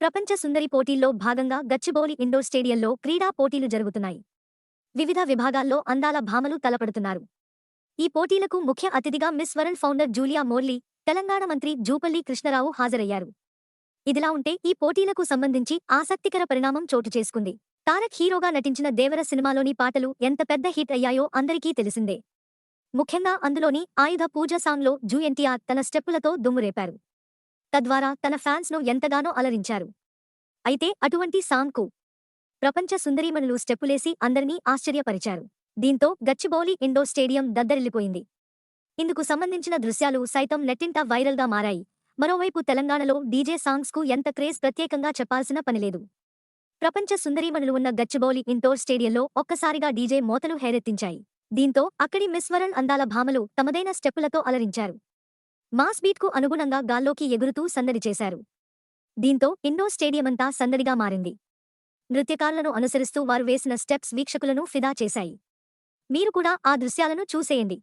ప్రపంచ సుందరి పోటీల్లో భాగంగా గచ్చిబౌలి ఇండోర్ స్టేడియంలో క్రీడా పోటీలు జరుగుతున్నాయి. వివిధ విభాగాల్లో అందాల భామలు తలపడుతున్నారు. ఈ పోటీలకు ముఖ్య అతిథిగా miss world founder Julia మోర్లీ, Telangana మంత్రి జూపల్లి కృష్ణరావు హాజరయ్యారు. ఇదిలా ఉంటే ఈ పోటీలకు సంబంధించి ఆసక్తికర పరిణామం చోటు చేసుకుంది. తారక్ హీరోగా నటించిన దేవర సినిమాలోని పాటలు ఎంత పెద్ద హిట్ అయ్యాయో అందరికీ తెలిసిందే. ముఖ్యంగా అందులోని ఆయుధ పూజ సాంగ్లో ఎన్టీఆర్ తన స్టెప్పులతో దుమ్మురేపారు. తద్వారా తన ఫ్యాన్స్ను ఎంతగానో అలరించారు. అయితే అటువంటి సాంగ్కు ప్రపంచ సుందరీమణులు స్టెప్పులేసి అందరినీ ఆశ్చర్యపరిచారు. దీంతో గచ్చిబౌలి ఇండోర్ స్టేడియం దద్దరిల్లిపోయింది. ఇందుకు సంబంధించిన దృశ్యాలు సైతం నెట్టింట వైరల్గా మారాయి. మరోవైపు తెలంగాణలో డీజే సాంగ్స్కు ఎంత క్రేజ్ ప్రత్యేకంగా చెప్పాల్సిన పనిలేదు. ప్రపంచ సుందరీమణులు ఉన్న గచ్చిబౌలి ఇండోర్ స్టేడియంలో ఒక్కసారిగా డీజే మోతలు హేరెత్తించాయి. దీంతో అక్కడి మిస్ వరల్డ్ అందాల భామలు తమదైన స్టెప్పులతో అలరించారు. మాస్ బీట్కు అనుగుణంగా గాల్లోకి ఎగురుతూ సందడి చేశారు. దీంతో ఇండోర్ స్టేడియమంతా సందడిగా మారింది. నృత్యకారులను అనుసరిస్తూ వారు వేసిన స్టెప్స్ వీక్షకులను ఫిదా చేశాయి. మీరు కూడా ఆ దృశ్యాలను చూసేయండి.